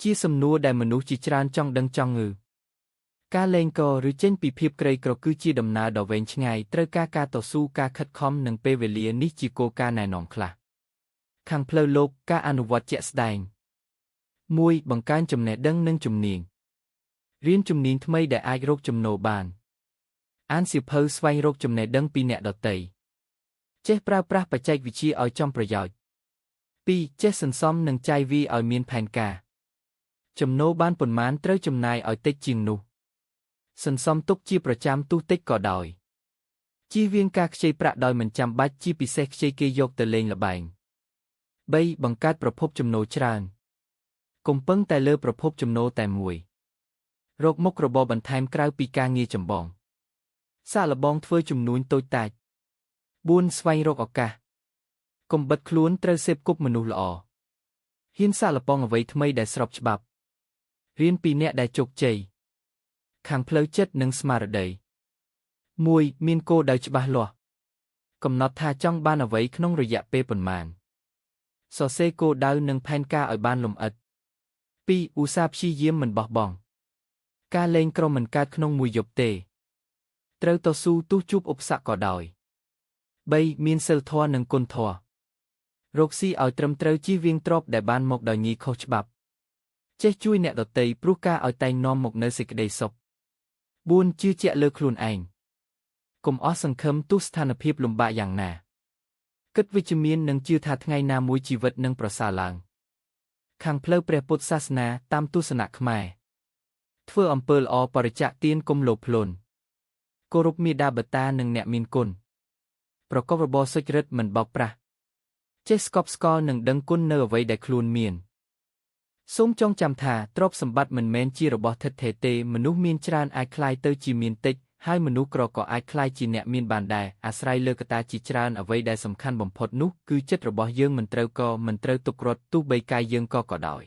ជាសំណួរដែលមនុស្សជាច្រើនចង់ដឹងចង់ងើការលែងកឬចេញពីភាពក្រីក្រគឺជាដំណើរដ៏វែងឆ្ងាយត្រូវការតស៊ូការខិតខំនិងពេលវេលានេះជាគោលការណ៍ណែនាំខ្លះខាងផ្លូវលោកការអនុវត្តជាក់ស្ដែង 1. បង្កើនចំណេះដឹងនិងជំនាញរៀនជំនាញថ្មីដែលអាចរកចំណូលបានអានសៀវភៅស្វែងរកចំណេះដឹងពីអ្នកដទៃចេះប្រើប្រាស់បច្ចេកវិទ្យាឲ្យចំប្រយោជន៍ 2. ចេះសន្សំនិងចាយវាយឲ្យមានផែនការចំណូលបានប៉ុន្មានត្រូវចំណាយឲ្យតិចជាងនោះសន្សំទុកជាប្រចាំទោះតិចក៏ដោយជៀសវាងការខ្ចីប្រាក់ដោយមិនចាំបាច់ជាពិសេសខ្ចីគេយកទៅលេងល្បែង 3. បង្កើតប្រភពចំណូលច្រើនកុំពឹងតែលើប្រភពចំណូលតែមួយរកមុខរបរបន្ថែមក្រៅពីការងារចម្បងសាកល្បងធ្វើជំនួញតូចតាច 4. ស្វែងរកឱកាសកុំបិទខ្លួនត្រូវសេពគប់មនុស្សល្អហ៊ានសាកល្បងអ្វីថ្មីដែលស្របច្បាប់រៀនពីអ្នកដែលជោគជ័យខាងផ្លូវចិត្តនិងស្មារតី 1. មានគោលដៅច្បាស់លាស់កំណត់ថាចង់បានអ្វីក្នុងរយៈពេលប៉ុន្មានសរសេរគោលដៅនិងផែនការឲ្យបានលម្អិត 2. ឧស្សាហ៍ព្យាយាមមិនបោះបង់ការលេងក្រុមមិនកើតក្នុងមួយយប់ទេត្រូវតស៊ូទោះជួបឧបសគ្គក៏ដោយ 3. មានសីលធម៌និងគុណធម៌រកស៊ីឲ្យត្រឹមត្រូវជៀសវាងទ្រព្យដែលបានមកដោយងាយខុសច្បាប់ចេះជួយអ្នកដទៃព្រោះការឲ្យតែងនាំមកនូវសេចក្តីសុខ 4. ជឿជាក់លើខ្លួនឯងកុំអស់សង្ឃឹមទោះស្ថានភាពលំបាកយ៉ាងណាគិតវិជ្ជមាននិងជឿថាថ្ងៃណាមួយជីវិតនឹងប្រសើរឡើងខាងផ្លូវព្រះពុទ្ធសាសនាតាមទស្សនៈខ្មែរធ្វើអំពើល្អបរិច្ចាគទានកុំលោភលន់គោរពមាតាបិតានិងអ្នកមានគុណប្រកបរបរសុចរិតមិនបោកប្រាស់ចេះស្កប់ស្កល់និងដឹងគុណនៅអ្វីដែលខ្លួនមានសូមចងចាំថាទ្រព្យសម្បត្តិមិនមែនជារបស់ឋិតថេរទេមនុស្សមានច្រើនអាចក្លាយទៅជាមានតិចហើយមនុស្សក្រក៏អាចក្លាយជាអ្នកមានបានដែរអាស្រ័យលើកត្តាជាច្រើនអ្វីដែលសំខាន់បំផុតនោះគឺចិត្តរបស់យើងមិនត្រូវទុករត់ទោះបីកាយយើងក៏ដោយ